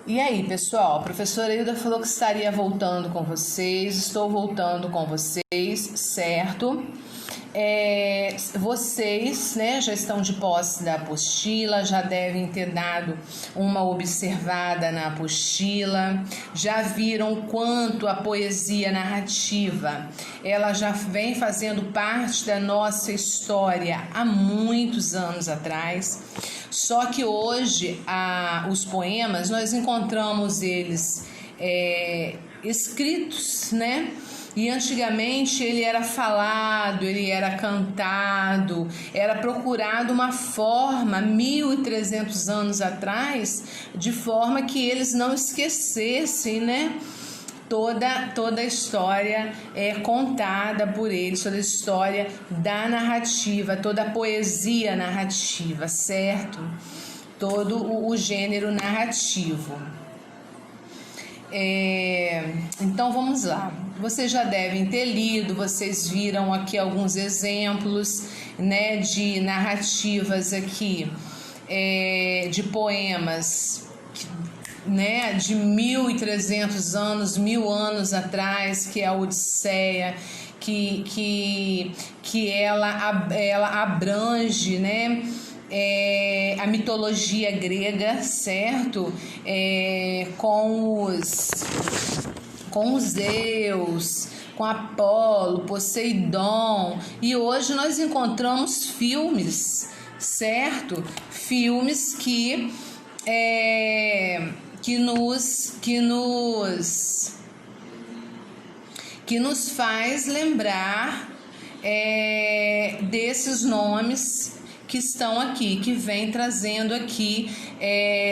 E aí, pessoal, a professora Hilda falou que estaria voltando com vocês, estou voltando com vocês, certo? Vocês, né, já estão de posse da apostila, já devem ter dado uma observada na apostila, já viram quanto a poesia narrativa, ela já vem fazendo parte da nossa história há muitos anos atrás. Só que hoje os poemas, nós encontramos eles escritos, né? E antigamente ele era falado, ele era cantado, era procurado uma forma, 1300 anos atrás, de forma que eles não esquecessem, né? Toda a história é contada por eles, toda a história da narrativa, toda a poesia narrativa, certo? Todo o gênero narrativo. Então vamos lá. Vocês já devem ter lido, vocês viram aqui alguns exemplos, né, de narrativas aqui, de poemas, né, de 1300 anos, 1000 anos atrás, que é a Odisseia, que ela abrange, né, a mitologia grega, certo? Com os Zeus, com Apolo, Poseidon, e hoje nós encontramos filmes, certo? Filmes que nos faz lembrar desses nomes que estão aqui, que vem trazendo aqui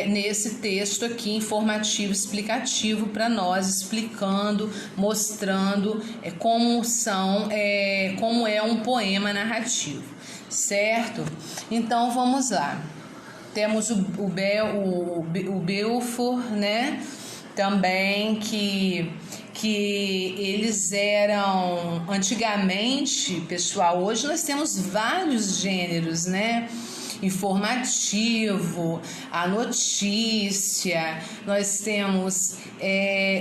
nesse texto aqui informativo, explicativo para nós, explicando, mostrando como é um poema narrativo, certo? Então vamos lá. Temos o Belfor, né? Também que eles eram antigamente, pessoal, hoje nós temos vários gêneros, né? Informativo, a notícia, nós temos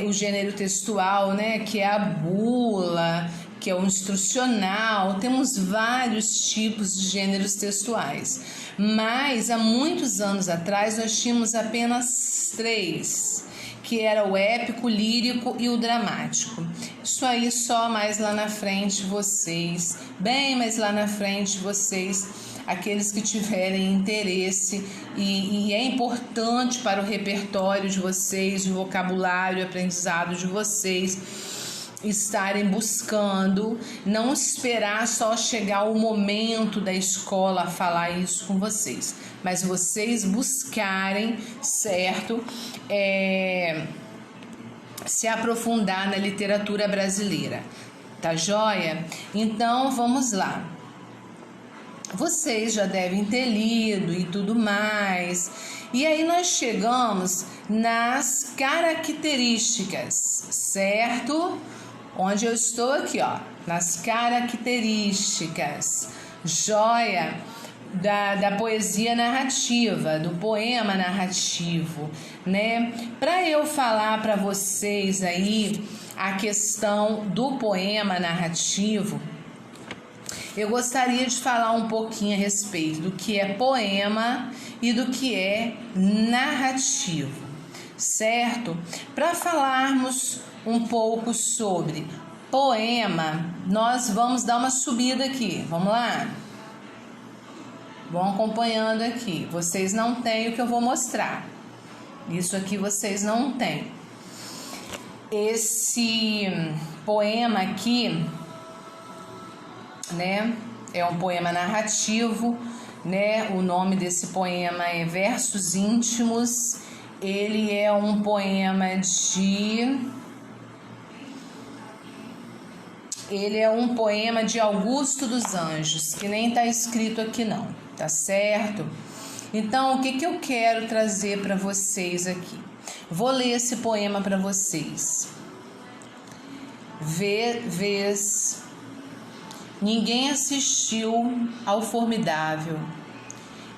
o gênero textual, né? Que é a bula, que é o instrucional, temos vários tipos de gêneros textuais. Mas há muitos anos atrás nós tínhamos apenas 3, que era o épico, o lírico e o dramático. Isso aí só mais lá na frente vocês, bem mais lá na frente vocês, aqueles que tiverem interesse, e é importante para o repertório de vocês, o vocabulário, o aprendizado de vocês, estarem buscando, não esperar só chegar o momento da escola a falar isso com vocês, mas vocês buscarem, certo? Se aprofundar na literatura brasileira, tá joia? Então vamos lá. Vocês já devem ter lido e tudo mais. E aí nós chegamos nas características, certo? Onde eu estou aqui, ó, nas características, joia, da poesia narrativa, do poema narrativo, né? Para eu falar para vocês aí a questão do poema narrativo, eu gostaria de falar um pouquinho a respeito do que é poema e do que é narrativo, certo? Para falarmos um pouco sobre poema, nós vamos dar uma subida aqui, vamos lá? Vão acompanhando aqui, vocês não têm o que eu vou mostrar, isso aqui vocês não têm. Esse poema aqui, né, é um poema narrativo, né? O nome desse poema é Versos Íntimos. Ele é um poema de Augusto dos Anjos, que nem está escrito aqui não, tá certo? Então, o que eu quero trazer para vocês aqui? Vou ler esse poema para vocês. Ninguém assistiu ao formidável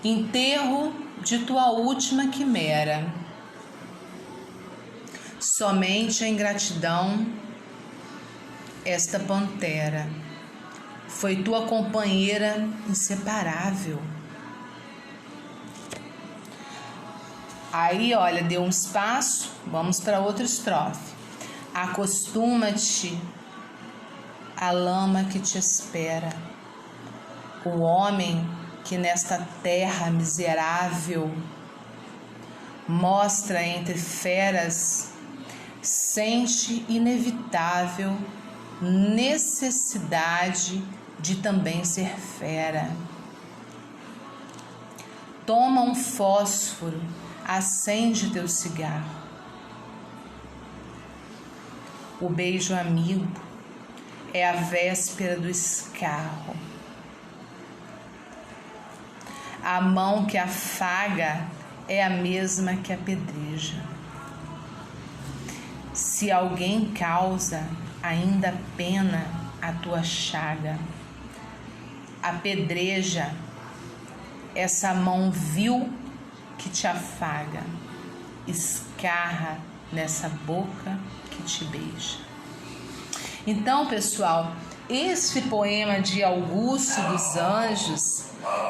enterro de tua última quimera. Somente a ingratidão, esta pantera, foi tua companheira inseparável. Aí, olha, deu um espaço, vamos para outra estrofe. Acostuma-te à lama que te espera. O homem que nesta terra miserável mostra entre feras, sente inevitável necessidade de também ser fera. Toma um fósforo, acende teu cigarro. O beijo amigo é a véspera do escarro. A mão que afaga é a mesma que apedreja. Se alguém causa ainda pena a tua chaga, apedreja essa mão vil que te afaga, escarra nessa boca que te beija. Então, pessoal, esse poema de Augusto dos Anjos,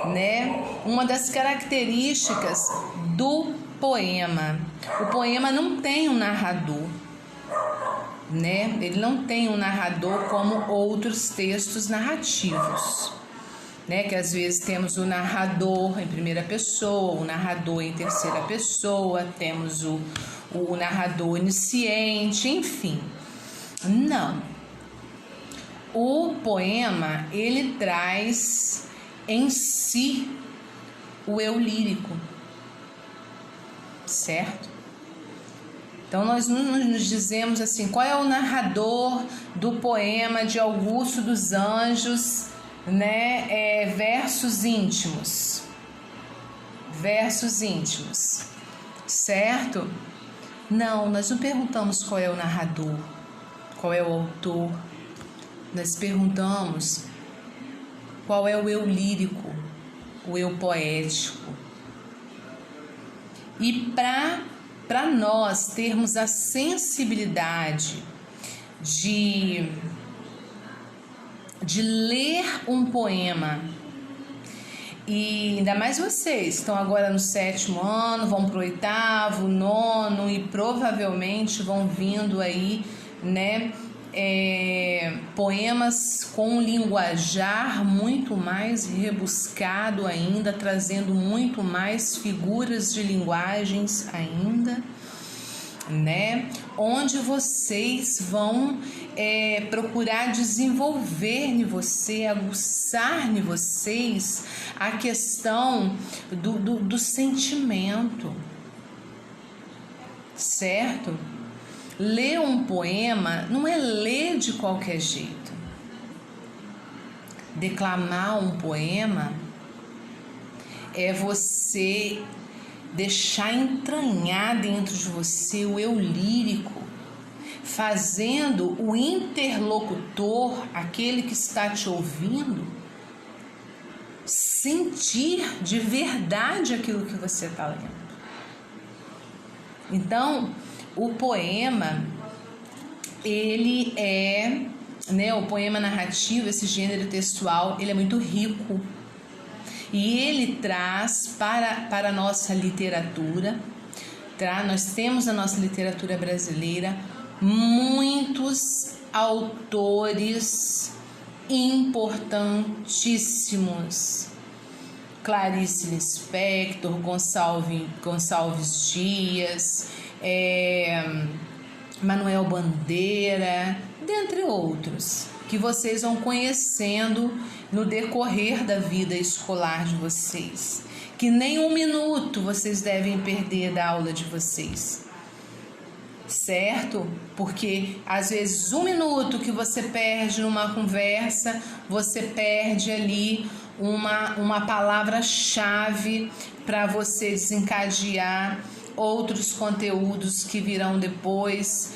né? Uma das características do poema. O poema não tem um narrador, né? Ele não tem um narrador como outros textos narrativos, né? Que às vezes temos o narrador em primeira pessoa, o narrador em terceira pessoa, temos o narrador onisciente, enfim. Não. O poema, ele traz em si o eu lírico, certo? Então nós nos dizemos assim, qual é o narrador do poema de Augusto dos Anjos, né? Versos íntimos, certo? Não, nós não perguntamos qual é o narrador, qual é o autor, nós perguntamos qual é o eu lírico, o eu poético. E para nós termos a sensibilidade de ler um poema, e ainda mais vocês que estão agora no 7º ano, vão para o 8º, 9º e provavelmente vão vindo aí, né? Poemas com um linguajar muito mais rebuscado ainda, trazendo muito mais figuras de linguagens ainda, né? Onde vocês vão procurar desenvolver em você, aguçar em vocês a questão do sentimento, certo? Ler um poema não é ler de qualquer jeito. Declamar um poema é você deixar entranhar dentro de você o eu lírico, fazendo o interlocutor, aquele que está te ouvindo, sentir de verdade aquilo que você está lendo. Então, o poema, ele é, né, o poema narrativo, esse gênero textual, ele é muito rico. E ele traz para a nossa literatura, nós temos na nossa literatura brasileira muitos autores importantíssimos. Clarice Lispector, Gonçalves Dias, Manuel Bandeira, dentre outros, que vocês vão conhecendo no decorrer da vida escolar de vocês, que nem um minuto vocês devem perder da aula de vocês, certo? Porque às vezes 1 minuto que você perde numa conversa, você perde ali uma palavra-chave para você desencadear outros conteúdos que virão depois,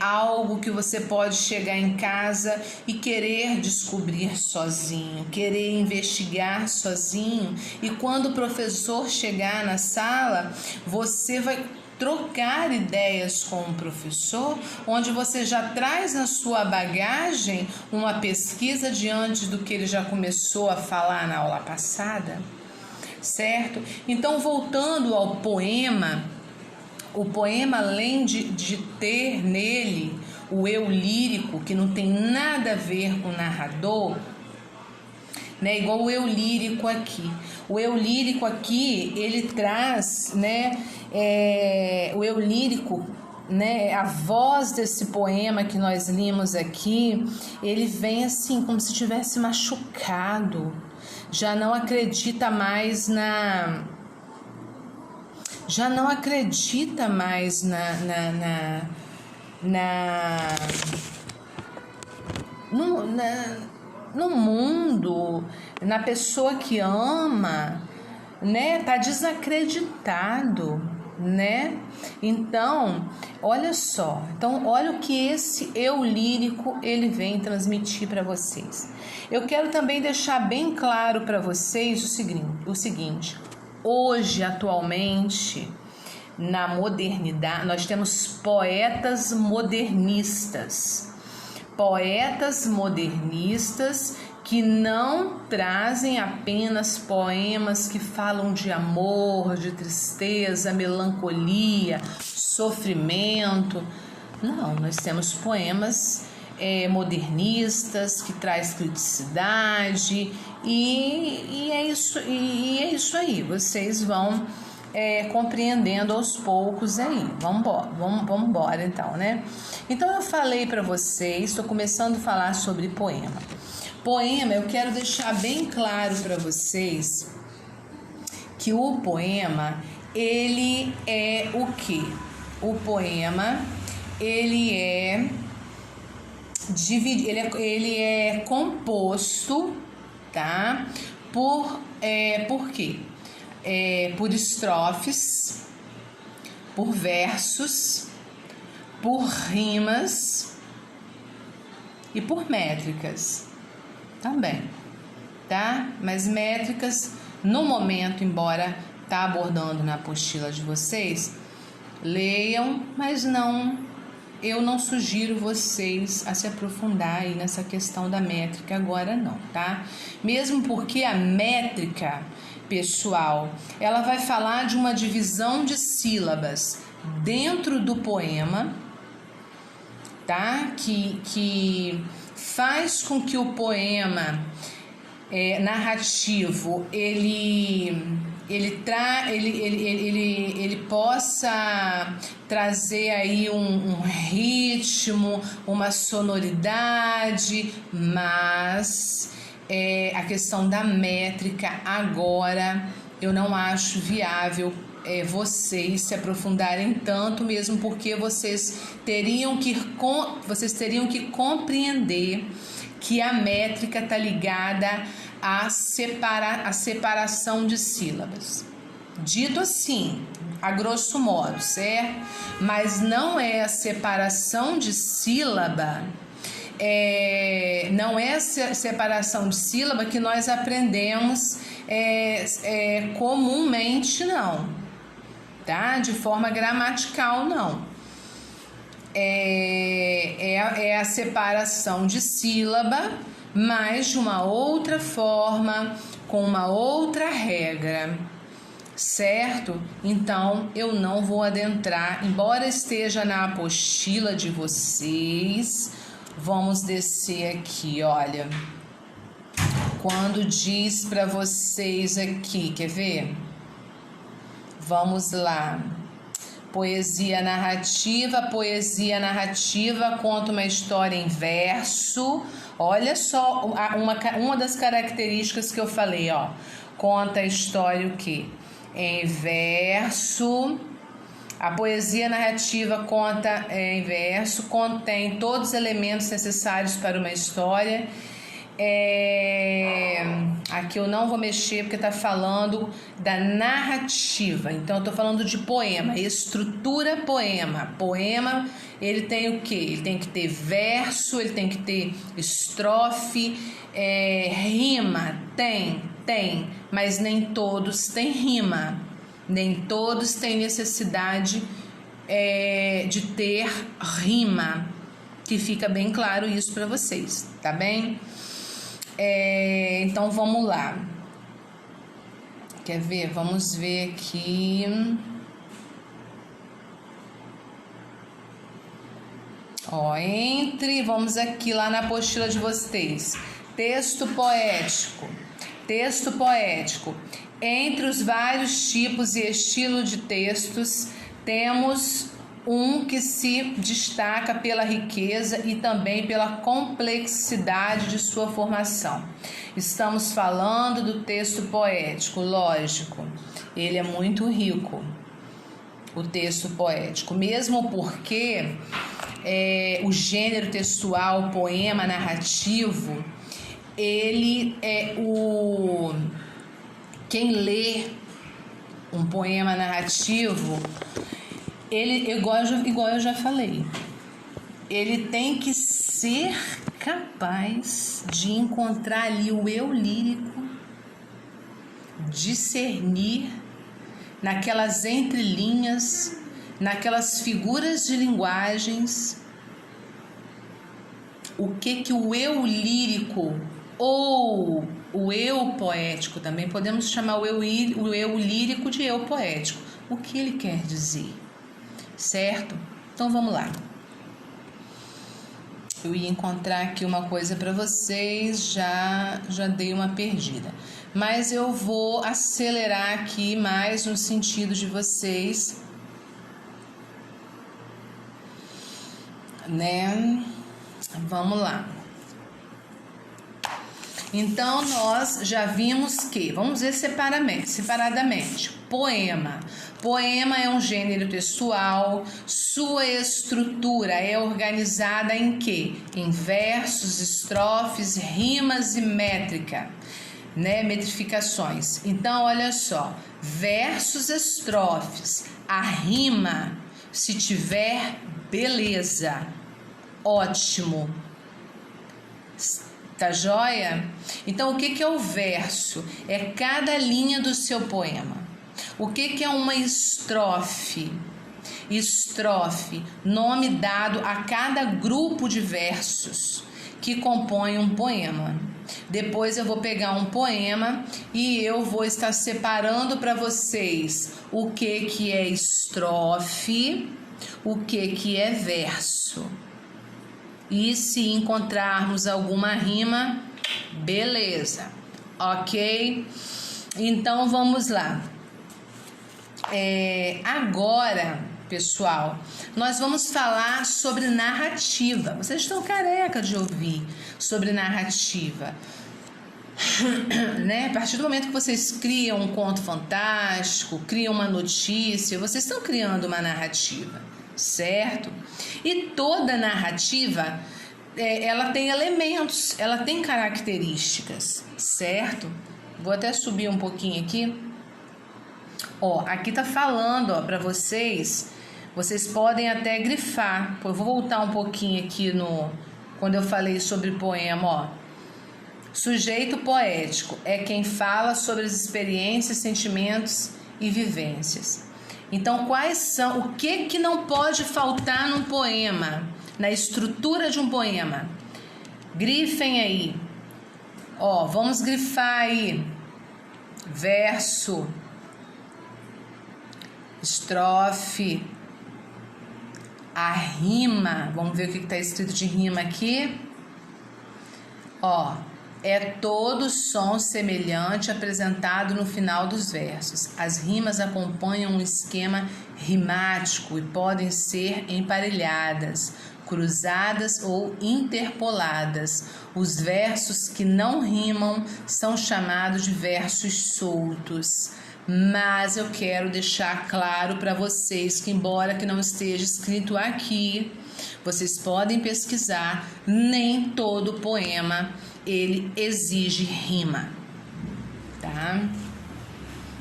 algo que você pode chegar em casa e querer descobrir sozinho, querer investigar sozinho, e quando o professor chegar na sala, você vai trocar ideias com o professor, onde você já traz na sua bagagem uma pesquisa diante do que ele já começou a falar na aula passada, certo? Então, voltando ao poema, o poema, além de ter nele o eu lírico, que não tem nada a ver com o narrador, né, igual o eu lírico aqui. O eu lírico aqui, ele traz, né, o eu lírico, né, a voz desse poema que nós limos aqui, ele vem assim, como se tivesse machucado, já não acredita mais no mundo, na pessoa que ama, né? Tá desacreditado, né? Então, olha só. Então, olha o que esse eu lírico ele vem transmitir para vocês. Eu quero também deixar bem claro para vocês o seguinte: hoje, atualmente, na modernidade, nós temos poetas modernistas que não trazem apenas poemas que falam de amor, de tristeza, melancolia, sofrimento. Não, nós temos poemas modernistas que traz criticidade e é isso aí. Vocês vão compreendendo aos poucos aí. Vamos embora então, né? Então eu falei para vocês, estou começando a falar sobre poema. Poema, eu quero deixar bem claro para vocês que o poema, ele é o quê? O poema, ele é composto, tá? Por quê? Por estrofes, por versos, por rimas e por métricas também, tá? Mas métricas, no momento, embora tá abordando na apostila de vocês, leiam, mas eu não sugiro vocês a se aprofundar aí nessa questão da métrica agora não, tá? Mesmo porque a métrica, pessoal, ela vai falar de uma divisão de sílabas dentro do poema, tá? Que faz com que o poema narrativo ele possa trazer aí um ritmo, uma sonoridade, mas a questão da métrica agora eu não acho viável vocês se aprofundarem tanto, mesmo porque vocês teriam que compreender que a métrica está ligada à separação de sílabas. Dito assim, a grosso modo, certo? Mas não é a separação de sílaba, não é a separação de sílaba que nós aprendemos comumente, não, tá? De forma gramatical, não. É a separação de sílaba, mas de uma outra forma, com uma outra regra, certo? Então, eu não vou adentrar, embora esteja na apostila de vocês. Vamos descer aqui, olha. Quando diz para vocês aqui, quer ver? Vamos lá. Poesia narrativa conta uma história em verso. Olha só, uma das características que eu falei, ó. Conta a história o quê? Em verso. A poesia narrativa conta em verso, contém todos os elementos necessários para uma história. Aqui eu não vou mexer porque está falando da narrativa, então eu estou falando de poema, estrutura poema. Poema, ele tem o quê? Ele tem que ter verso, ele tem que ter estrofe, rima, tem, mas nem todos têm rima, nem todos têm necessidade de ter rima, que fica bem claro isso para vocês, tá bem? Então vamos lá. Quer ver? Vamos ver aqui. Vamos aqui lá na apostila de vocês. Texto poético. Texto poético. Entre os vários tipos e estilos de textos, temos um que se destaca pela riqueza e também pela complexidade de sua formação. Estamos falando do texto poético, lógico. Ele é muito rico, o texto poético, mesmo porque o gênero textual, poema narrativo, ele é quem lê um poema narrativo, ele, igual eu já falei, ele tem que ser capaz de encontrar ali o eu lírico, discernir naquelas entrelinhas, naquelas figuras de linguagens, o que o eu lírico ou o eu poético, também podemos chamar o eu lírico de eu poético, o que ele quer dizer, certo? Então vamos lá. Eu ia encontrar aqui uma coisa para vocês, já dei uma perdida, mas eu vou acelerar aqui mais no sentido de vocês, né? Vamos lá. Então, nós já vimos que, vamos ver separadamente, poema. Poema é um gênero textual, sua estrutura é organizada em quê? Em versos, estrofes, rimas e métrica, né? Metrificações. Então, olha só, versos, estrofes, a rima, se tiver, beleza, ótimo. Tá joia? Então, o que é o verso? É cada linha do seu poema. O que é uma estrofe? Estrofe, nome dado a cada grupo de versos que compõem um poema. Depois eu vou pegar um poema e eu vou estar separando para vocês o que é estrofe, o que é verso. E se encontrarmos alguma rima, beleza, ok? Então vamos lá. Agora, pessoal, nós vamos falar sobre narrativa. Vocês estão careca de ouvir sobre narrativa, né? A partir do momento que vocês criam um conto fantástico, criam uma notícia, vocês estão criando uma narrativa, certo? E toda narrativa, ela tem elementos, ela tem características, certo? Vou até subir um pouquinho aqui. Aqui tá falando, para vocês podem até grifar. Eu vou voltar um pouquinho aqui quando eu falei sobre poema, Sujeito poético é quem fala sobre as experiências, sentimentos e vivências. Então, quais são, o que não pode faltar num poema, na estrutura de um poema? Grifem aí. Vamos grifar aí. Verso, estrofe, a rima. Vamos ver o que está escrito de rima aqui. É todo som semelhante apresentado no final dos versos. As rimas acompanham um esquema rimático e podem ser emparelhadas, cruzadas ou interpoladas. Os versos que não rimam são chamados de versos soltos. Mas eu quero deixar claro para vocês que, embora que não esteja escrito aqui, vocês podem pesquisar, nem todo poema ele exige rima, tá?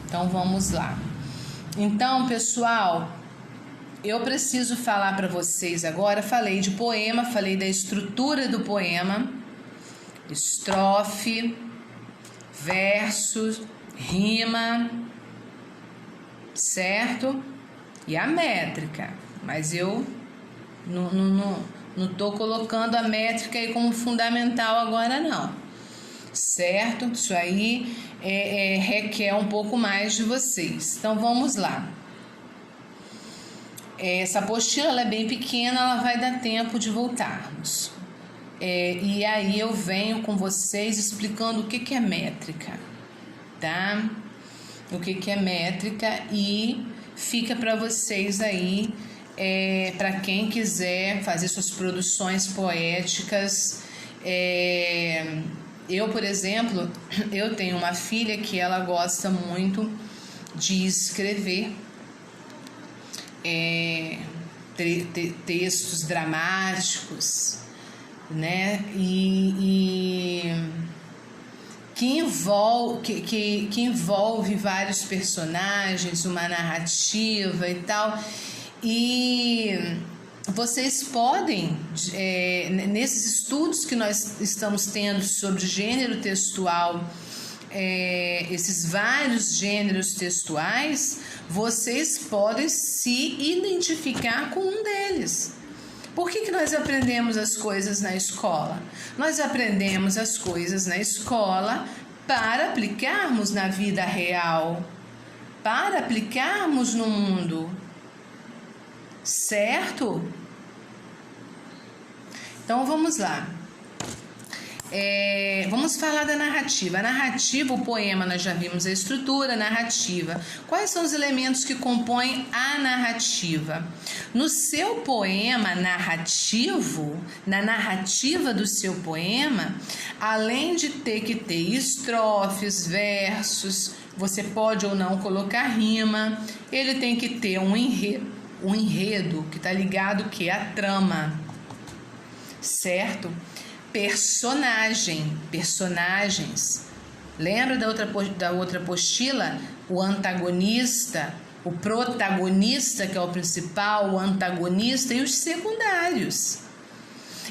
Então vamos lá. Então, pessoal, eu preciso falar para vocês agora. Falei de poema, falei da estrutura do poema, estrofe, verso, rima, certo? E a métrica. mas eu não tô colocando a métrica aí como fundamental agora não, certo? Isso aí requer um pouco mais de vocês. Então vamos lá. Essa apostila ela é bem pequena, ela vai dar tempo de voltarmos. E aí eu venho com vocês explicando o que é métrica, tá? O que é métrica, e fica para vocês aí, para quem quiser fazer suas produções poéticas. Eu, por exemplo, eu tenho uma filha que ela gosta muito de escrever textos dramáticos, né? E que envolve vários personagens, uma narrativa e tal. E vocês podem, nesses estudos que nós estamos tendo sobre gênero textual, esses vários gêneros textuais, vocês podem se identificar com um deles. Por que nós aprendemos as coisas na escola? Nós aprendemos as coisas na escola para aplicarmos na vida real, para aplicarmos no mundo, certo? Então vamos lá. Vamos falar da narrativa. A narrativa, o poema, nós já vimos a estrutura narrativa. Quais são os elementos que compõem a narrativa? No seu poema narrativo, na narrativa do seu poema, além de ter que ter estrofes, versos, você pode ou não colocar rima, ele tem que ter um enredo que está ligado ao que? A trama, certo? Personagens. Lembra da outra apostila? O antagonista, o protagonista, que é o principal, o antagonista e os secundários.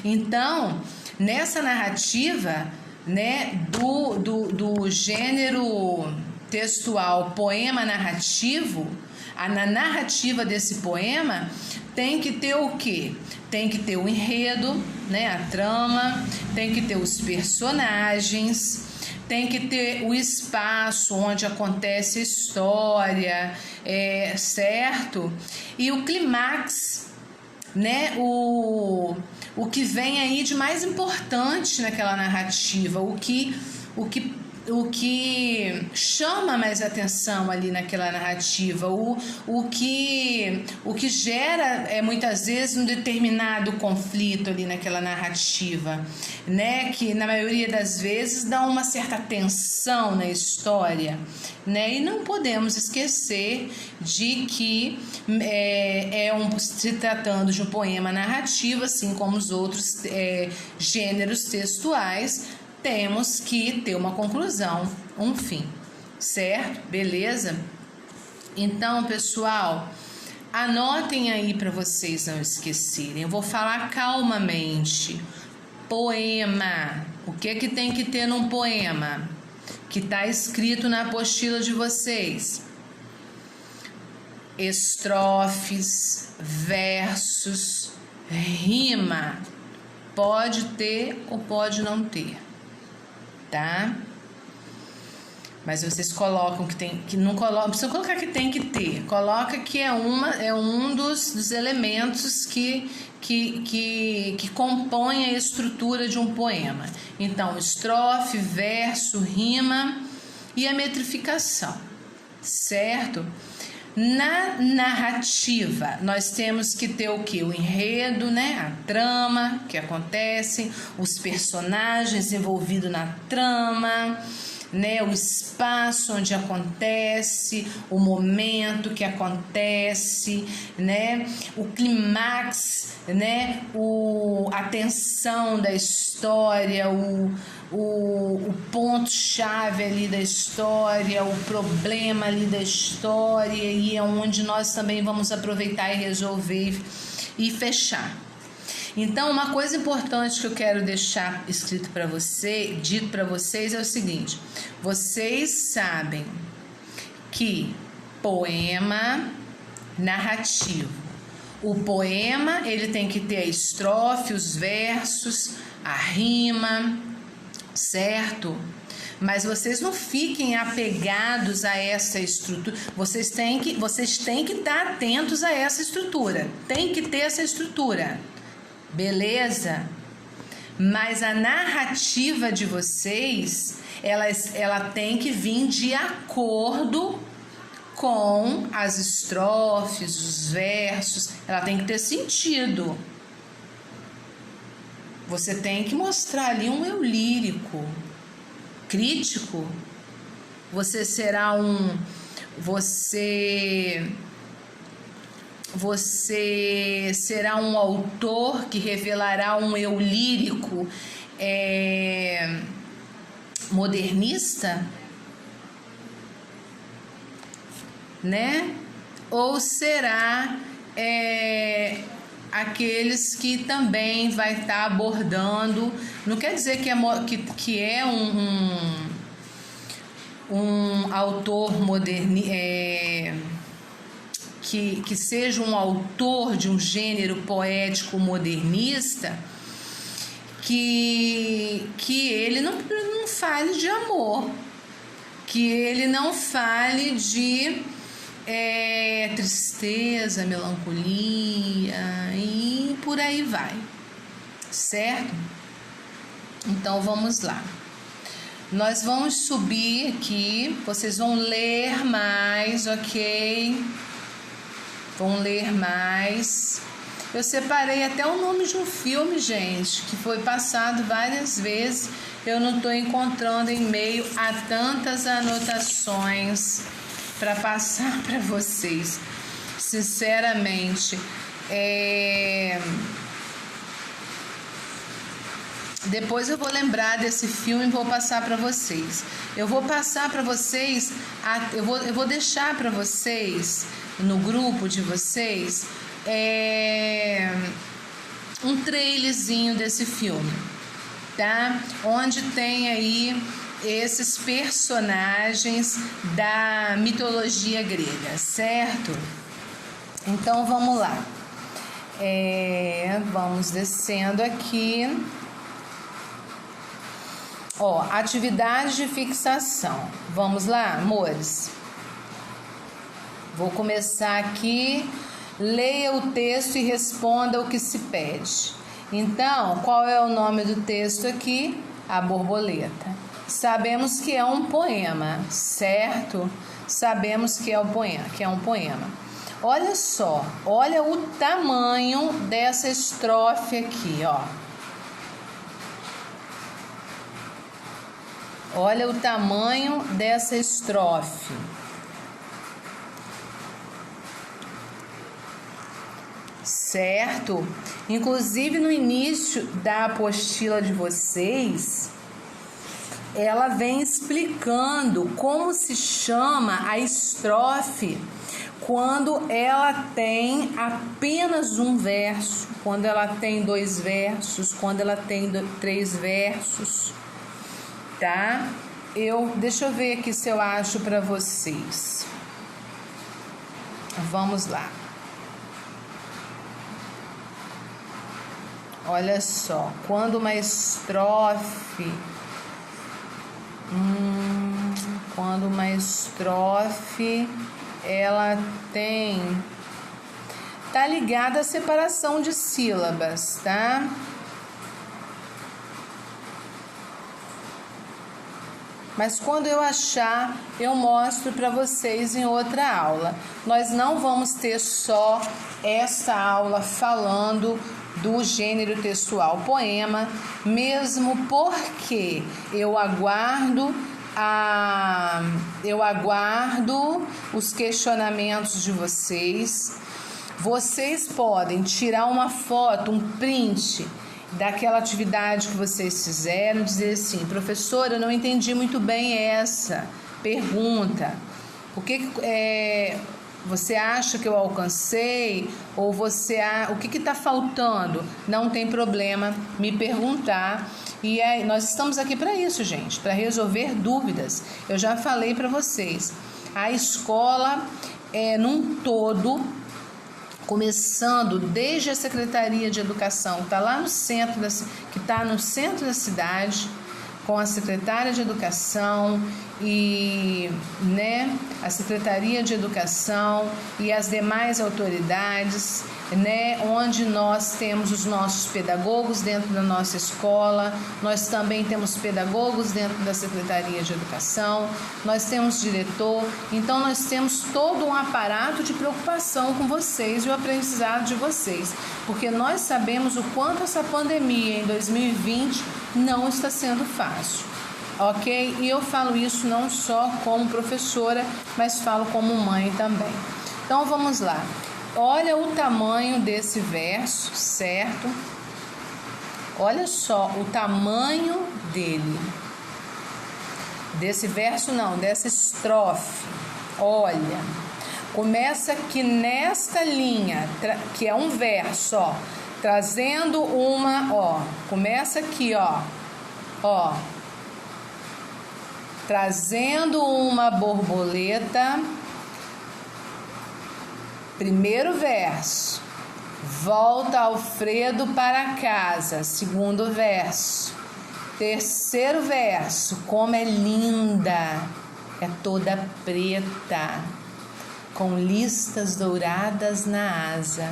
Então, nessa narrativa, né, do gênero textual poema narrativo, na narrativa desse poema tem que ter o quê? Tem que ter o enredo, né, a trama, tem que ter os personagens, tem que ter o espaço onde acontece a história, certo? E o clímax, né, o que vem aí de mais importante naquela narrativa, o que chama mais atenção ali naquela narrativa, o que gera muitas vezes um determinado conflito ali naquela narrativa, né? Que na maioria das vezes dá uma certa tensão na história, né? E não podemos esquecer de que se tratando de um poema narrativo, assim como os outros gêneros textuais, temos que ter uma conclusão, um fim, certo? Beleza? Então, pessoal, anotem aí para vocês não esquecerem. Eu vou falar calmamente. Poema. O que tem que ter num poema? Que está escrito na apostila de vocês. Estrofes, versos, rima. Pode ter ou pode não ter. Tá? Mas vocês colocam que não colocam, não precisa colocar que tem que ter, coloca que é um dos elementos que compõem a estrutura de um poema. Então, estrofe, verso, rima e a metrificação, certo? Na narrativa, nós temos que ter o que? O enredo, né? A trama que acontece, os personagens envolvidos na trama, né? O espaço onde acontece, o momento que acontece, né? O clímax, né? A tensão da história, o ponto-chave ali da história, o problema ali da história, e é onde nós também vamos aproveitar e resolver e fechar. Então, uma coisa importante que eu quero deixar dito para vocês é o seguinte: vocês sabem que poema narrativo O poema, ele tem que ter a estrofe, os versos, a rima, certo? Mas vocês não fiquem apegados a essa estrutura. Vocês têm que estar atentos a essa estrutura. Tem que ter essa estrutura. Beleza? Mas a narrativa de vocês, ela tem que vir de acordo com as estrofes, os versos. Ela tem que ter sentido. Você tem que mostrar ali um eu lírico, crítico. Você será um autor que revelará um eu lírico modernista, né? Ou será aqueles que também vai estar abordando, não quer dizer que é um autor que seja um autor de um gênero poético modernista, que ele não fale de amor, que ele não fale de tristeza, melancolia e por aí vai, certo? Então vamos lá. Nós vamos subir aqui, vocês vão ler mais, ok? Vão ler mais. Eu separei até o nome de um filme, gente, que foi passado várias vezes. Eu não estou encontrando em meio a tantas anotações para passar para vocês. Sinceramente, depois eu vou lembrar desse filme e vou passar para vocês. Eu vou passar para vocês, eu vou deixar para vocês no grupo de vocês um trailerzinho desse filme, tá? Onde tem aí esses personagens da mitologia grega, certo? Então vamos lá. Vamos descendo aqui. Atividade de fixação. Vamos lá, amores? Vou começar aqui. Leia o texto e responda o que se pede. Então, qual é o nome do texto aqui? A borboleta. Sabemos que é um poema, certo? Sabemos que é um poema. Olha só, olha o tamanho dessa estrofe aqui, ó. Olha o tamanho dessa estrofe. Certo? Inclusive no início da apostila de vocês, ela vem explicando como se chama a estrofe quando ela tem apenas um verso, quando ela tem 2 versos, quando ela tem 3 versos, tá? Deixa eu ver aqui se eu acho para vocês. Vamos lá. Olha só, quando uma estrofe ela tá ligada à separação de sílabas, tá? Mas quando eu achar, eu mostro para vocês em outra aula. Nós não vamos ter só essa aula falando do gênero textual poema, mesmo porque eu aguardo os questionamentos de vocês. Vocês podem tirar uma foto, um print daquela atividade que vocês fizeram, dizer assim: professora, eu não entendi muito bem essa pergunta. O que você acha que eu alcancei? Ou o que está faltando? Não tem problema me perguntar. E nós estamos aqui para isso, gente, para resolver dúvidas. Eu já falei para vocês, a escola num todo começando desde a Secretaria de Educação, que está lá no centro da cidade, com a Secretária de Educação e a Secretaria de Educação e as demais autoridades, onde nós temos os nossos pedagogos dentro da nossa escola, nós também temos pedagogos dentro da Secretaria de Educação, nós temos diretor, então nós temos todo um aparato de preocupação com vocês e o aprendizado de vocês, porque nós sabemos o quanto essa pandemia em 2020 não está sendo fácil. Ok? E eu falo isso não só como professora, mas falo como mãe também. Então vamos lá. Olha o tamanho desse verso, certo? Olha só o tamanho dele. Desse verso não, dessa estrofe. Olha, começa aqui nesta linha, que é um verso, ó, trazendo uma, ó, começa aqui, ó, trazendo uma borboleta, primeiro verso, volta Alfredo para casa, segundo verso, terceiro verso, como é linda, é toda preta, com listas douradas na asa.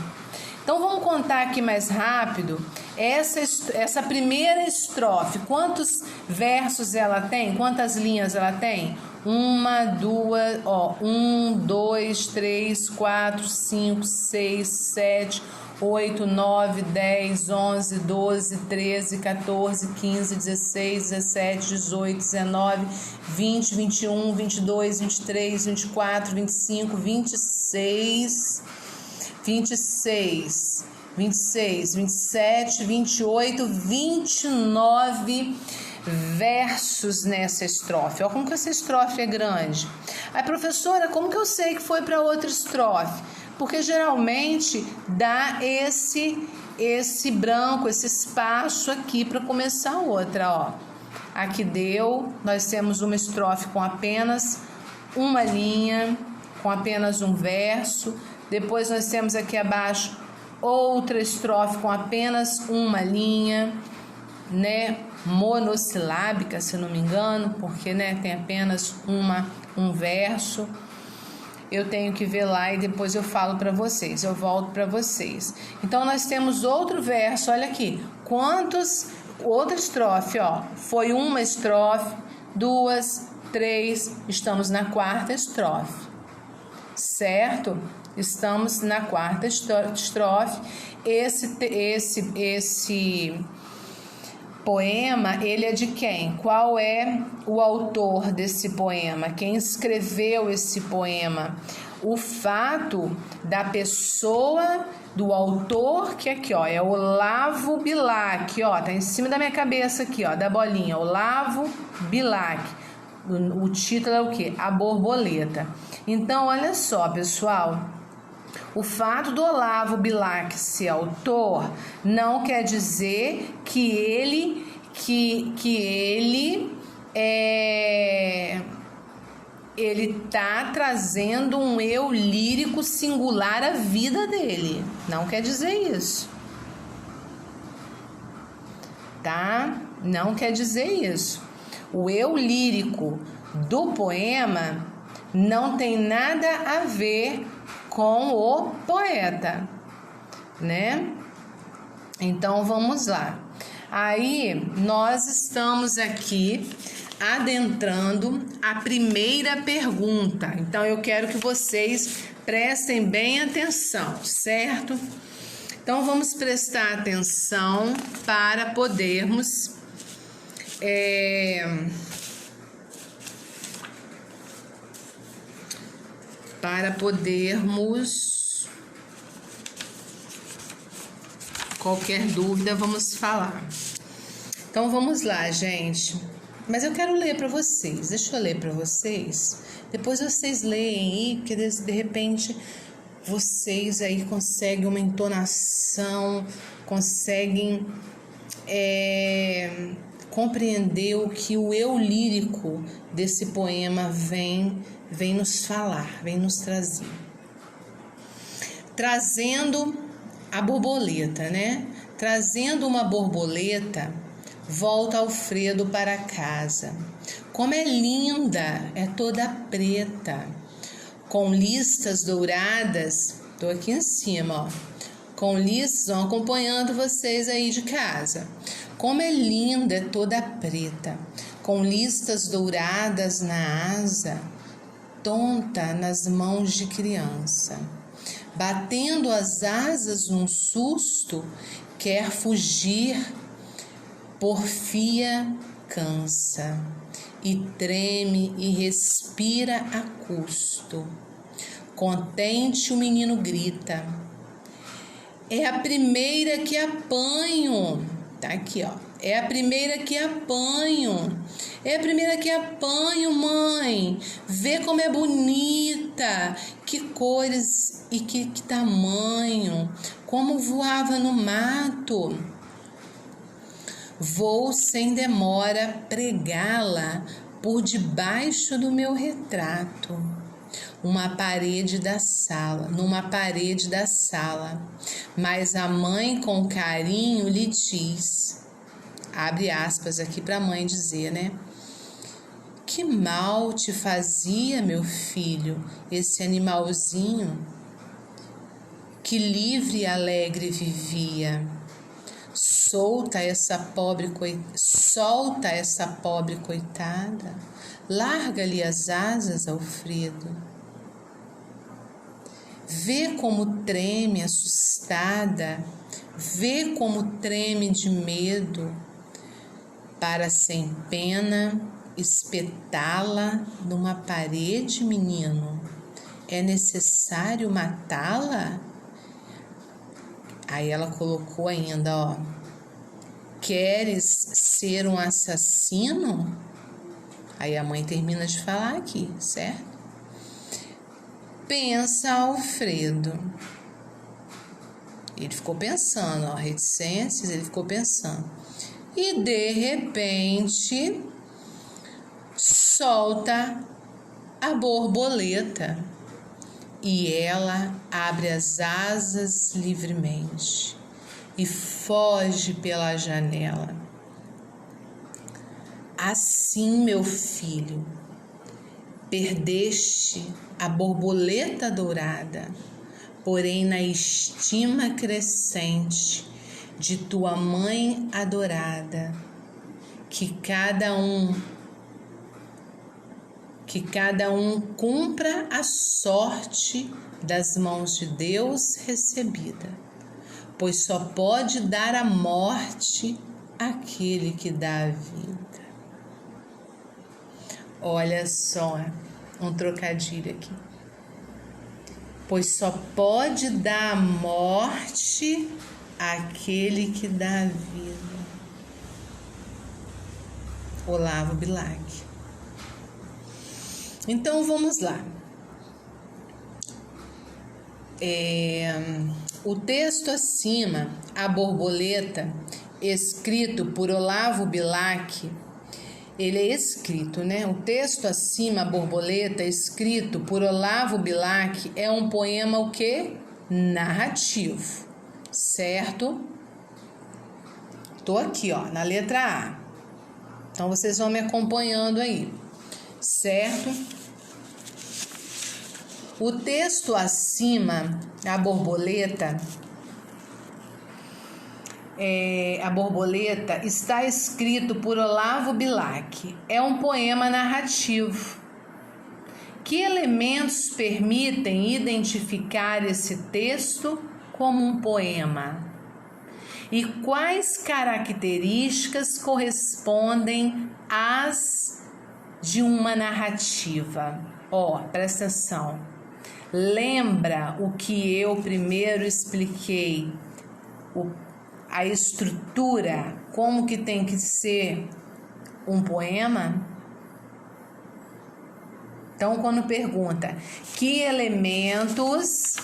Então vamos contar aqui mais rápido essa primeira estrofe. Quantos versos ela tem? Quantas linhas ela tem? 1, 2, 3, 4, 5, 6, 7, 8, 9, 10, 11, 12, 13, 14, 15, 16, 17, 18, 19, 20, 21, 22, 23, 24, 25, 26, 26, 26, 27, 28, 29 versos nessa estrofe. Olha como que essa estrofe é grande. Aí, professora, como que eu sei que foi para outra estrofe? Porque geralmente dá esse branco, esse espaço aqui para começar outra, ó. Aqui deu, nós temos uma estrofe com apenas uma linha, com apenas um verso. Depois nós temos aqui abaixo outra estrofe com apenas uma linha, monossilábica, se não me engano, porque tem apenas um verso. Eu tenho que ver lá e depois eu falo para vocês, eu volto para vocês. Então nós temos outro verso, olha aqui, outra estrofe, ó, foi uma estrofe, 2, 3, estamos na quarta estrofe, certo? Estamos na quarta estrofe. Esse poema, ele é de quem? Qual é o autor desse poema? Quem escreveu esse poema? O fato da pessoa, do autor, que aqui, ó, é Olavo Bilac, ó, tá em cima da minha cabeça aqui, ó, da bolinha, Olavo Bilac. O título é o quê? A Borboleta. Então, olha só, pessoal. O fato do Olavo Bilac ser autor não quer dizer que ele tá trazendo um eu lírico singular à vida dele. Não quer dizer isso. Tá? Não quer dizer isso. O eu lírico do poema não tem nada a ver com o poeta, Então, vamos lá. Aí, nós estamos aqui adentrando a primeira pergunta. Então, eu quero que vocês prestem bem atenção, certo? Então, vamos prestar atenção para podermos qualquer dúvida, vamos falar. Então, vamos lá, gente. Mas eu quero ler para vocês. Deixa eu ler para vocês. Depois vocês leem aí, porque de repente vocês aí conseguem uma entonação, conseguem compreender o que o eu lírico desse poema vem nos falar, vem nos trazer. trazendo a borboleta, né? Trazendo uma borboleta, volta Alfredo para casa. Como é linda, é toda preta, com listas douradas. Tô aqui em cima, ó. Com listas, vão acompanhando vocês aí de casa. Como é linda, é toda preta, com listas douradas na asa, tonta nas mãos de criança. Batendo as asas num susto, quer fugir, porfia cansa, e treme e respira a custo. Contente o menino grita: é a primeira que apanho. Tá aqui, ó. É a primeira que apanho. É a primeira que apanho, mãe. Vê como é bonita. Que cores e que tamanho. Como voava no mato. Vou sem demora pregá-la por debaixo do meu retrato. Numa parede da sala, mas a mãe com carinho lhe diz, abre aspas aqui para a mãe dizer, né? Que mal te fazia, meu filho, esse animalzinho que livre e alegre vivia. Solta essa pobre coitada, larga-lhe as asas, Alfredo. Vê como treme assustada, vê como treme de medo, para sem pena espetá-la numa parede, menino. É necessário matá-la? Aí ela colocou ainda, ó. Queres ser um assassino? Aí a mãe termina de falar aqui, certo? Pensa Alfredo. Ele ficou pensando, ó, reticências, ele ficou pensando. E de repente, solta a borboleta e ela abre as asas livremente e foge pela janela. Assim, meu filho, perdeste a borboleta dourada, porém na estima crescente de tua mãe adorada, que cada um cumpra a sorte das mãos de Deus recebida, pois só pode dar a morte aquele que dá a vida. Olha só, um trocadilho aqui. Pois só pode dar a morte aquele que dá a vida. Olavo Bilac. Então vamos lá. O texto acima, A Borboleta, escrito por Olavo Bilac, ele é escrito, né? O texto acima, A Borboleta, escrito por Olavo Bilac, é um poema o quê? Narrativo, certo? Tô aqui, ó, na letra A. Então vocês vão me acompanhando aí, certo? O texto acima, A Borboleta, está escrito por Olavo Bilac. É um poema narrativo. Que elementos permitem identificar esse texto como um poema? E quais características correspondem às de uma narrativa? Ó, presta atenção. Lembra o que eu primeiro expliquei? A estrutura, como que tem que ser um poema? Então, quando pergunta que elementos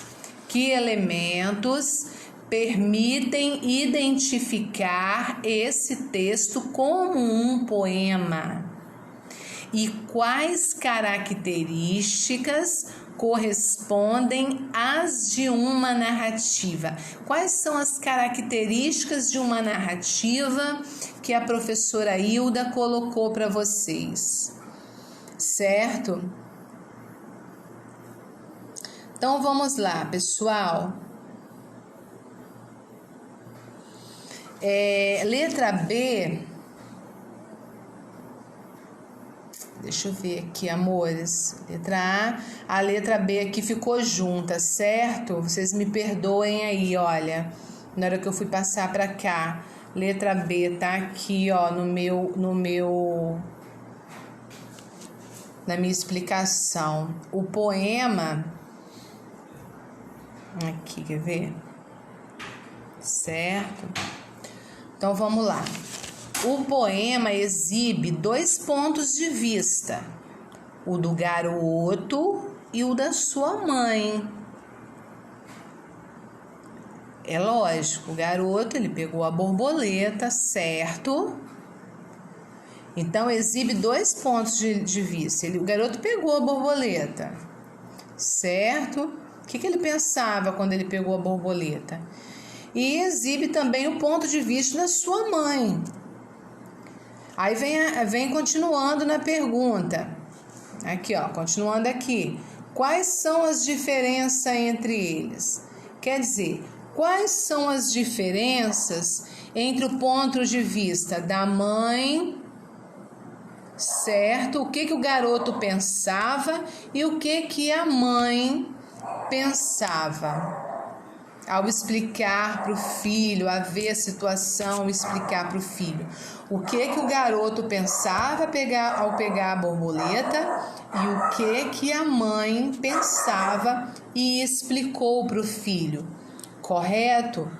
permitem identificar esse texto como um poema? E quais características correspondem às de uma narrativa. Quais são as características de uma narrativa que a professora Hilda colocou para vocês? Certo? Então vamos lá, pessoal. Letra B. Deixa eu ver aqui, amores. Letra A letra B aqui ficou junta, certo? Vocês me perdoem aí, olha. Na hora que eu fui passar para cá, letra B tá aqui, ó, na minha explicação. O poema aqui, quer ver? Certo? Então vamos lá. O poema exibe 2 pontos de vista, o do garoto e o da sua mãe. É lógico, o garoto ele pegou a borboleta, certo? Então exibe 2 pontos de vista. O garoto pegou a borboleta, certo? O que ele pensava quando ele pegou a borboleta? E exibe também o ponto de vista da sua mãe. Aí vem continuando na pergunta. Aqui, ó, continuando aqui. Quais são as diferenças entre eles? Quer dizer, quais são as diferenças entre o ponto de vista da mãe, certo? O que o garoto pensava e o que a mãe pensava? Ao explicar para o filho, a ver a situação, explicar para o filho o que o garoto pensava ao pegar a borboleta e o que a mãe pensava e explicou para o filho, correto?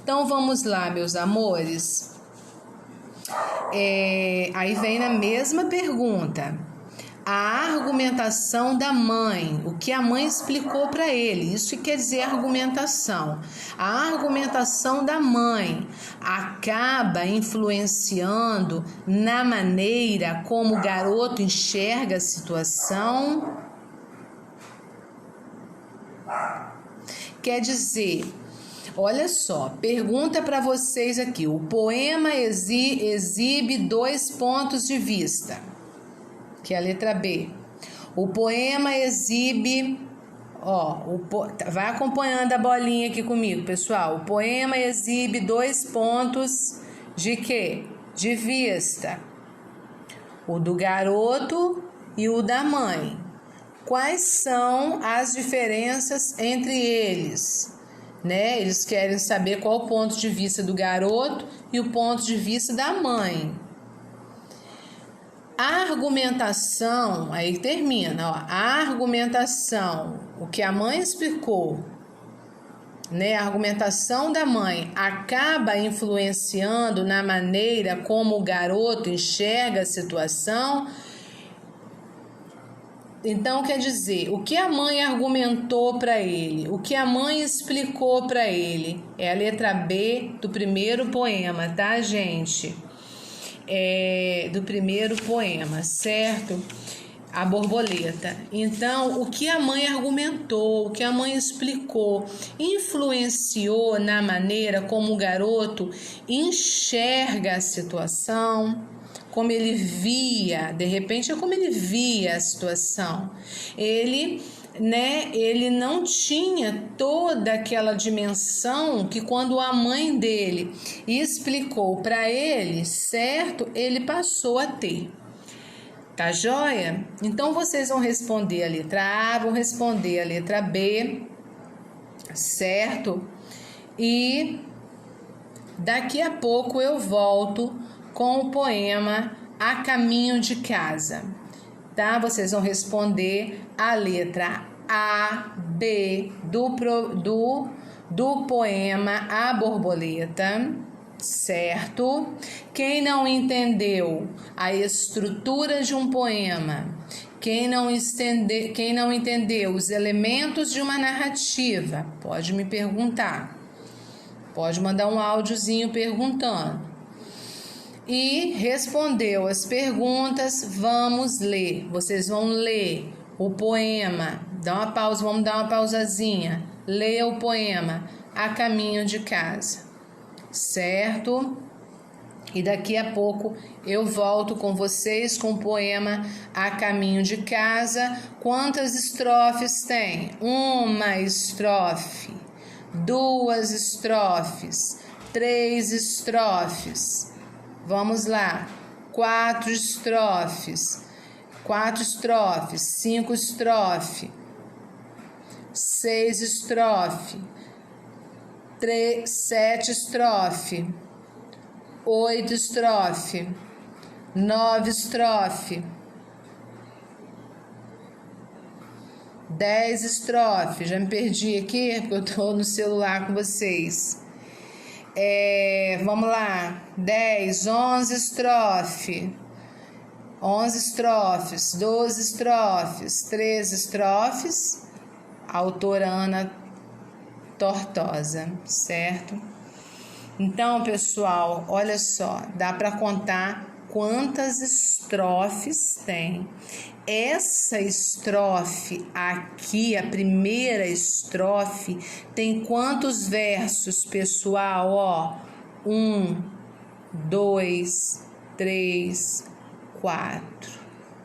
Então vamos lá, meus amores. Aí vem na mesma pergunta. A argumentação da mãe, o que a mãe explicou para ele, isso que quer dizer argumentação. A argumentação da mãe acaba influenciando na maneira como o garoto enxerga a situação. Quer dizer, olha só, pergunta para vocês aqui, o poema exibe 2 pontos de vista, que é a letra B. O poema exibe, vai acompanhando a bolinha aqui comigo, pessoal. O poema exibe 2 pontos de quê? De vista. O do garoto e o da mãe. Quais são as diferenças entre eles? Né? Eles querem saber qual o ponto de vista do garoto e o ponto de vista da mãe. A argumentação, aí termina, ó, a argumentação, o que a mãe explicou, né? A argumentação da mãe acaba influenciando na maneira como o garoto enxerga a situação. Então, quer dizer, o que a mãe argumentou para ele, o que a mãe explicou para ele, é a letra B do primeiro poema, tá, gente? Do primeiro poema, certo? A borboleta. Então, o que a mãe argumentou, o que a mãe explicou, influenciou na maneira como o garoto enxerga a situação, como ele via, de repente é como ele via a situação. Ele não tinha toda aquela dimensão que quando a mãe dele explicou para ele, certo? Ele passou a ter. Tá joia? Então vocês vão responder a letra A, vão responder a letra B, certo? E daqui a pouco eu volto com o poema A Caminho de Casa. Tá? Vocês vão responder a letra A, B do poema A Borboleta, certo? Quem não entendeu a estrutura de um poema, quem não entendeu os elementos de uma narrativa, pode me perguntar. Pode mandar um áudiozinho perguntando. E respondeu as perguntas, vamos ler. Vocês vão ler o poema Dá uma pausa, vamos dar uma pausazinha. Leia o poema A Caminho de Casa, certo? E daqui a pouco eu volto com vocês com o poema A Caminho de Casa. Quantas estrofes tem? 1 estrofe, 2 estrofes, 3 estrofes. Vamos lá. 4 estrofes, 5 estrofes, 6 estrofes, 7 estrofes, 8 estrofes, 9 estrofes, 10 estrofes. Já me perdi aqui porque eu tô no celular com vocês. Vamos lá. 10, 11 estrofes, 11 estrofes, 12 estrofes, 13 estrofes. Autora Ana Tortosa, certo? Então, pessoal, olha só, dá para contar quantas estrofes tem. Essa estrofe aqui, a primeira estrofe, tem quantos versos, pessoal? Ó, 1, 2, 3, 4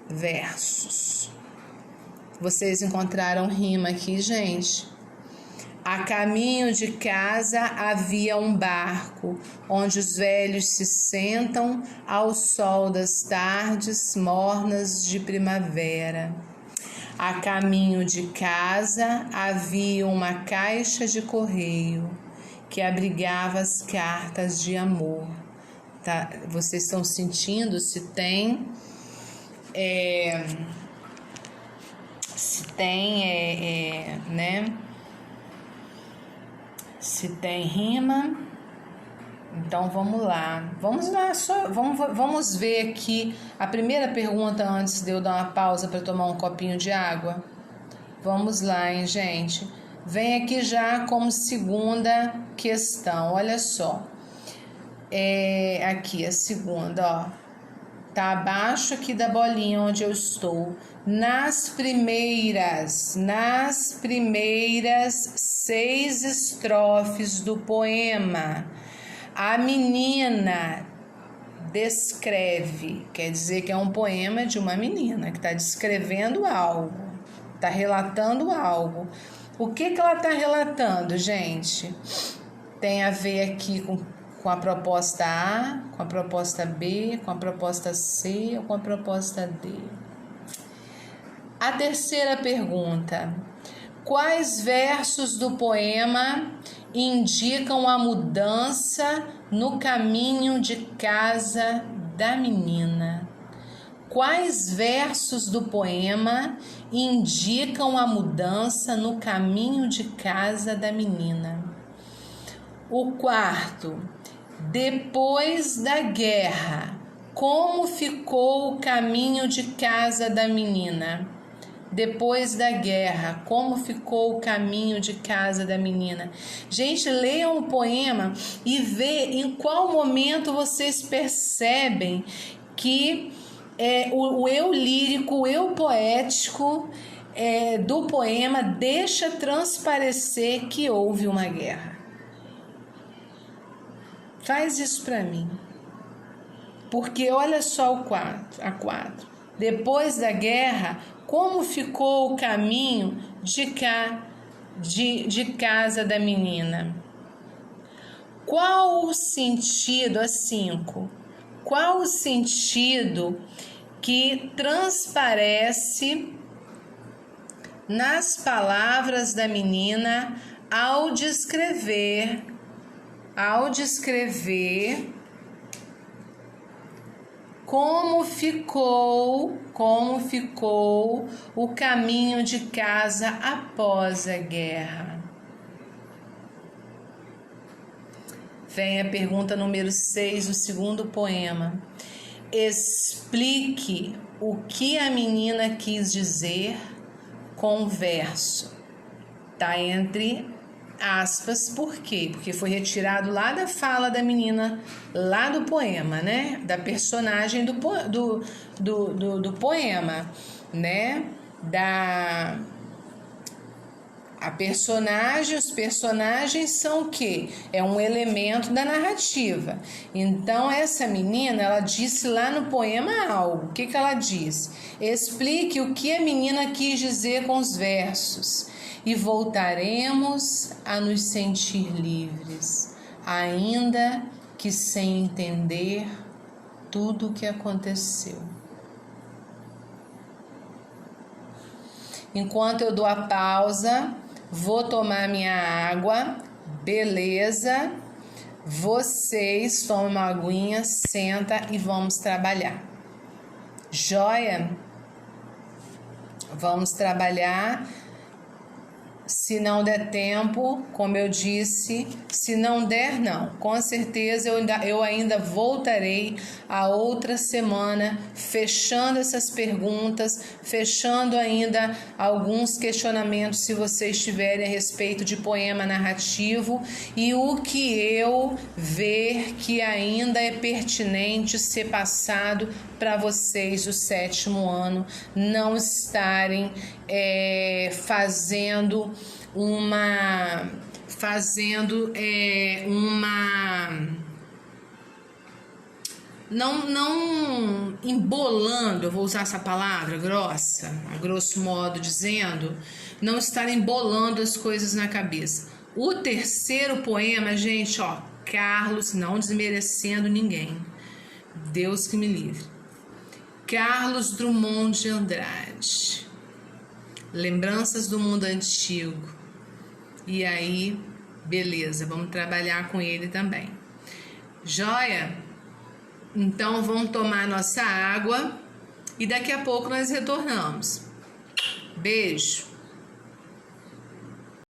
versos. Vocês encontraram rima aqui, gente? A caminho de casa havia um barco, onde os velhos se sentam ao sol das tardes mornas de primavera. A caminho de casa havia uma caixa de correio que abrigava as cartas de amor. Tá? Vocês estão sentindo se tem né? Se tem rima. Então vamos lá. Vamos ver aqui a primeira pergunta antes de eu dar uma pausa para tomar um copinho de água. Vamos lá, hein, gente? Vem aqui já como segunda questão. Olha só. Aqui a segunda, ó. Tá abaixo aqui da bolinha onde eu estou. Nas primeiras 6 estrofes do poema, a menina descreve, quer dizer que é um poema de uma menina que está descrevendo algo, está relatando algo. O que ela está relatando, gente? Tem a ver aqui com a proposta A, com a proposta B, com a proposta C ou com a proposta D. A terceira pergunta: quais versos do poema indicam a mudança no caminho de casa da menina? Quais versos do poema indicam a mudança no caminho de casa da menina? O quarto: depois da guerra, como ficou o caminho de casa da menina? Depois da guerra, como ficou o caminho de casa da menina? Gente, leiam o poema e vê em qual momento vocês percebem que o eu lírico, o eu poético do poema deixa transparecer que houve uma guerra. Faz isso para mim. Porque olha só a 4. Depois da guerra, como ficou o caminho de casa da menina? Qual o sentido, a 5? Qual o sentido que transparece nas palavras da menina ao descrever como ficou o caminho de casa após a guerra? Vem a pergunta número 6 do segundo poema. Explique o que a menina quis dizer com o verso. Tá entre aspas, por quê? Porque foi retirado lá da fala da menina, lá do poema, né? Da personagem do poema, né? A personagem, os personagens são o quê? É um elemento da narrativa. Então, essa menina, ela disse lá no poema algo. O que ela disse? Explique o que a menina quis dizer com os versos. E voltaremos a nos sentir livres, ainda que sem entender tudo o que aconteceu. Enquanto eu dou a pausa, vou tomar minha água, beleza? Vocês tomam uma aguinha, senta e vamos trabalhar. Joia? Vamos trabalhar. Se não der tempo, como eu disse, se não der, não. Com certeza eu ainda voltarei a outra semana, fechando essas perguntas, fechando ainda alguns questionamentos, se vocês tiverem a respeito de poema narrativo, e o que eu ver que ainda é pertinente ser passado para vocês do 7º ano não estarem fazendo não embolando, eu vou usar essa palavra grossa, a grosso modo dizendo, não estar embolando as coisas na cabeça. O 3º poema, gente, Carlos, não desmerecendo ninguém, Deus que me livre, Carlos Drummond de Andrade, Lembranças do Mundo Antigo. E aí, beleza, vamos trabalhar com ele também. Joia? Então vamos tomar nossa água e daqui a pouco nós retornamos. Beijo!